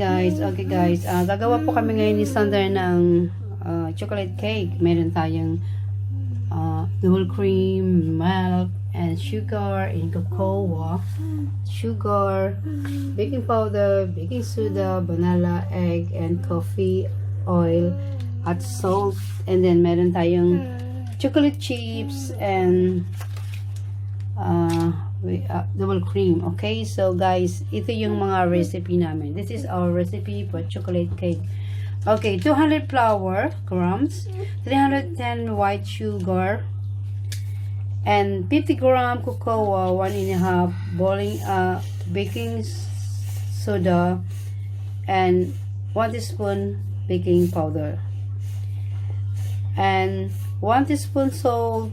Okay guys, gagawa po kami ngayon ni Xander ng chocolate cake. Meron tayong double cream, milk, and sugar, and cocoa, sugar, baking powder, baking soda, vanilla, egg, and coffee, oil, at salt. And then meron tayong chocolate chips and double cream. Okay, so guys, ito yung mga recipe namin. This is our recipe for chocolate cake. Okay, 200 flour grams, 310 white sugar, and 50 gram cocoa, 1.5 boiling baking soda, and 1 teaspoon baking powder, and 1 teaspoon salt,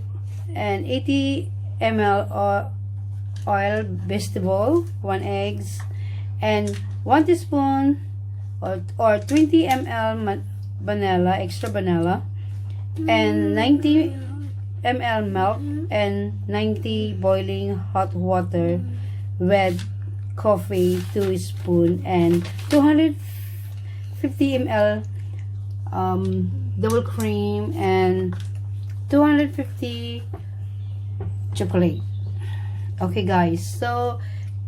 and 80 ml oil vegetable, 1 eggs, and 1 teaspoon or 20 ml vanilla, extra vanilla, and 90 ml milk, and 90 boiling hot water with coffee, 2 spoon, and 250 ml double cream, and 250 chocolate. Okay guys, so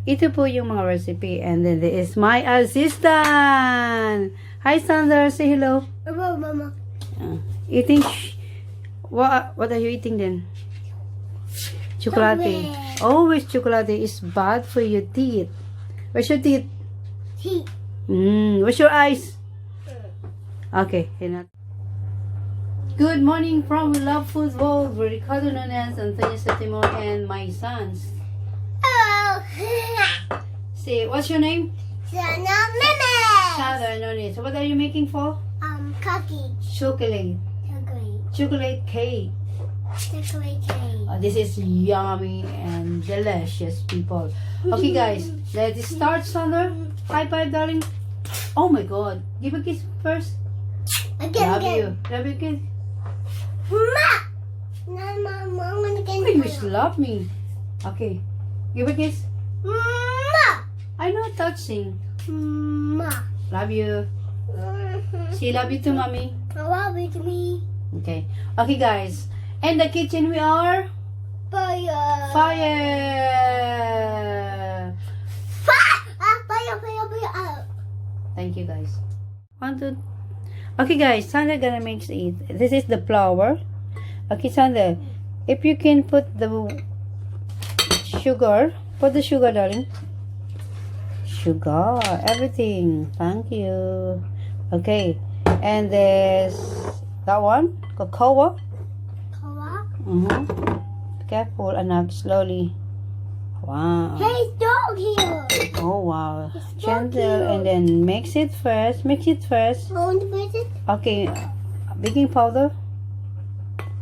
ito po yung mga recipe, and then this is my assistant. Hi Xander, say hello. Hello, Mama. Eating what are you eating then? Chocolate. Always chocolate is bad for your teeth. Where's your teeth? Teeth. Where's your eyes? Okay, good morning from We Love Football with Ricardo Nunes, Antonia septimo, and my sons. Hello. Say, what's your name? Shana Nunes. So what are you making for? Cookie. Chocolate. Chocolate cake. Chocolate cake. This is yummy and delicious, people. Okay, guys, let's start, Xander. High five, darling. Oh my God. Give a kiss first. Love you. Love you, kiss. Mama, again. Oh, you love me. Okay. Give a kiss. I know touching. Love you. Say love you to mommy. Love you to me. Okay. Okay, guys. In the kitchen we are Fire. fire. Fire. Thank you, guys. Okay, guys. Xander gonna mix it. This is the flour. Okay, Xander. If you can put the sugar. Put the sugar, darling. Sugar. Everything. Thank you. Okay. And there's that one. Cocoa. Careful, anak. Slowly. Wow. Hey, dog here. Oh, wow. It's Gentle. dog And then mix it first. Mix it first. Want to put it? Okay. Baking powder.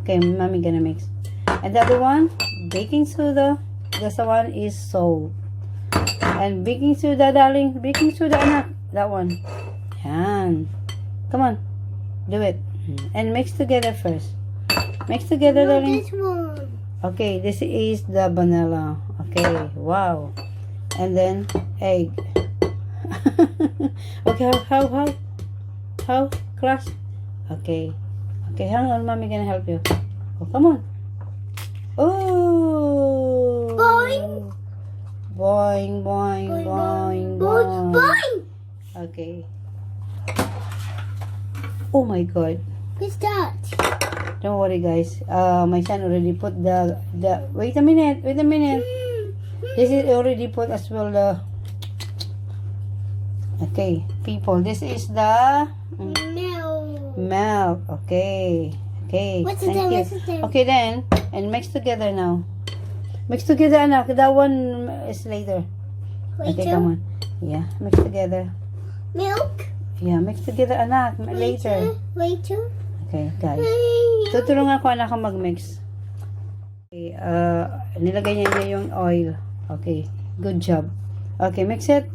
Okay, mommy gonna mix. And the other one, baking soda. This one is salt. And baking soda, darling. Baking soda, anak. That one. Yan. Come on. Do it. And mix together first. Mix together, No, darling. this one. Okay, this is the vanilla. Okay, wow. And then egg. Okay, how class? Okay, hang on, mommy gonna help you. Oh, come on. Oh, Boing. boing, boing, boing, boing. Boing. Okay. Oh my God. What's that? Don't worry, guys. My son already put the. Wait a minute. This is already put as well the. Okay, people. This is the milk. Okay. What's the Thank name? you. What's the name? Okay then, and mix together now. Mix together, anak. That one is later. Okay, come on. Yeah, mix together. Milk. Yeah, mix together, anak. Later. Later. Okay, guys. Tutulungan ko anak mag-mix. Okay, nilagay niya yung oil. Okay, good job. Okay, mix it.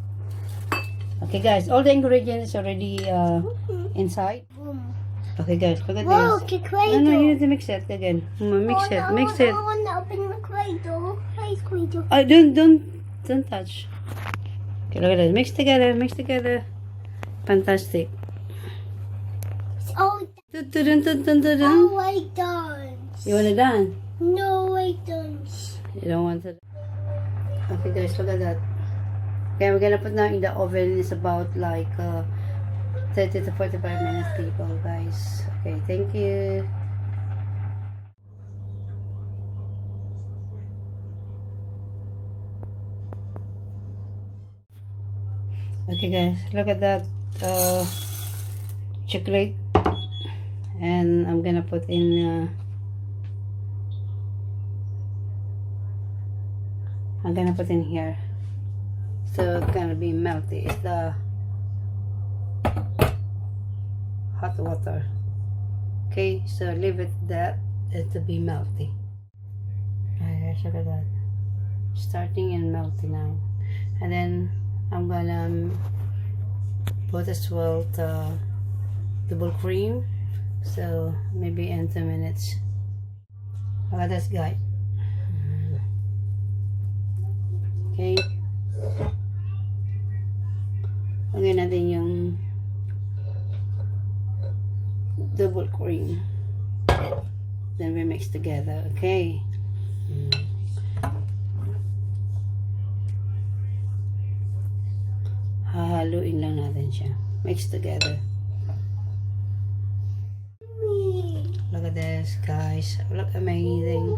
Okay, guys, all the ingredients already inside. Okay, guys, look at Whoa, this. cradle. No, you need to mix it again. Mix it. I want to open the cradle. Ice cradle. Don't touch. Okay, look at this. Mix together. Fantastic. Oh, Dun-dun-dun-dun-dun-dun. oh, I dance. You wanna dance? No, I dance. You don't want to. Okay guys, look at that. Okay, we're gonna put now in the oven. It's about like 30 to 45 minutes, people, guys. Okay, thank you. Okay guys, look at that chocolate, and I'm gonna put in here, so it's gonna be melty. It's the hot water. Okay, so leave it that to be melty. Alright guys, look at that, starting and melty now. And then I'm gonna put as well the double cream, so maybe in 2 minutes. Look at this guy. Okay, lagyan natin yung double cream, then we mix together. Okay. Hahaluin lang natin siya, mix together. Look at this guys, look amazing.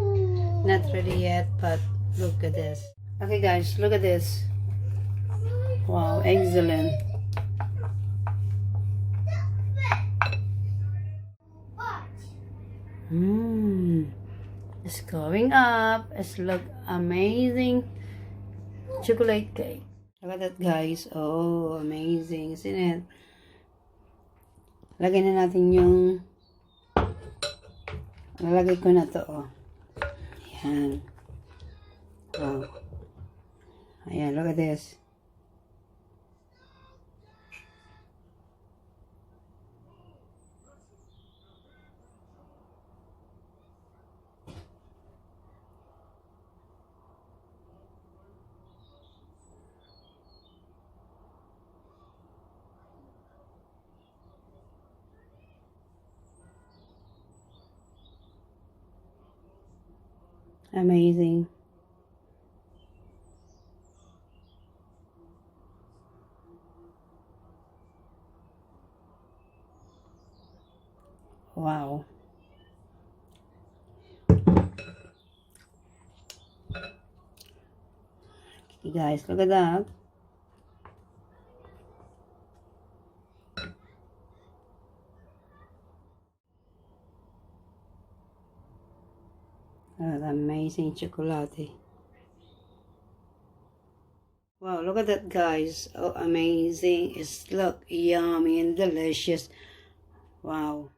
Not ready yet, but look at this. Okay guys, look at this. Wow, excellent. It's going up. It's look amazing. Chocolate cake. Look at that guys. Oh, amazing, isn't it? Lagay na natin yung nalagay ko na to. Oh. Ayan. Wow. Ayan, look at this. Amazing. Wow. Okay, guys, look at that. That amazing chocolate. Wow, look at that guys. Oh, amazing. It's look yummy and delicious. Wow.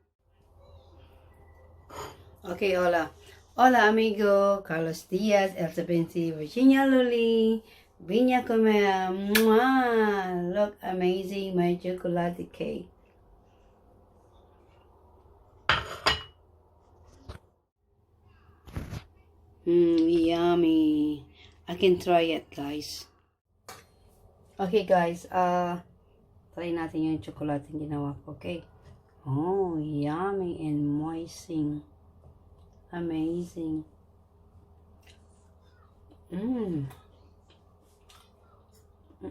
Okay, hola. Hola amigo, Carlos Diaz, Elsa Binti, Virginia Luli, Viña Comer. Mwah! Look amazing, my chocolate cake. Yummy. I can try it, guys. Okay, guys. Try natin yung chocolate yung ginawa ko, okay? Oh, yummy and moistening. Amazing.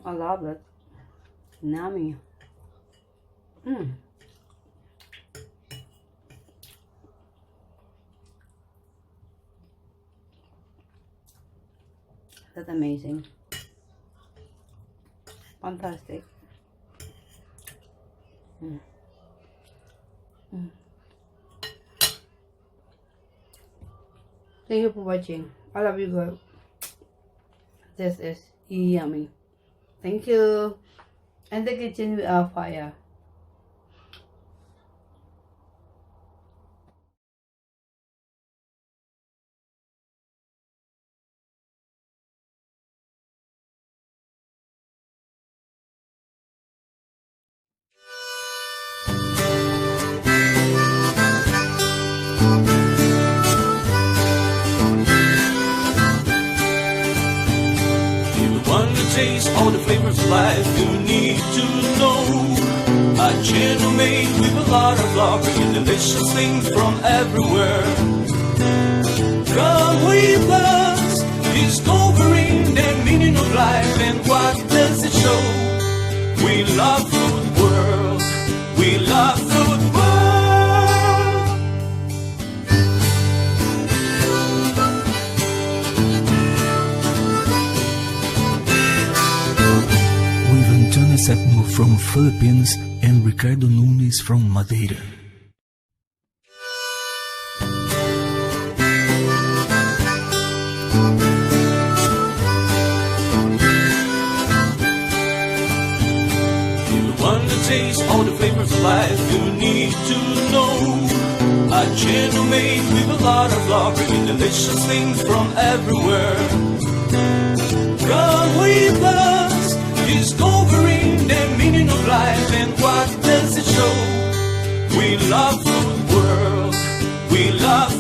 I love it. Yummy. That's amazing. Fantastic. Thank you for watching. I love you guys. This is yummy. Thank you. And the kitchen with our fire. Taste all the flavors of life you need to know. A channel made with a lot of love, bringing delicious things from everywhere. Come with us, discovering the meaning of life and what does it show. We love food world, we love food world. With Antonia Septimo from Philippines and Ricardo Nunes from Madeira. Taste all the flavors of life you need to know. A channel made with a lot of love, bringing delicious things from everywhere. Come with us, discovering the meaning of life and what does it show. We love food world, we love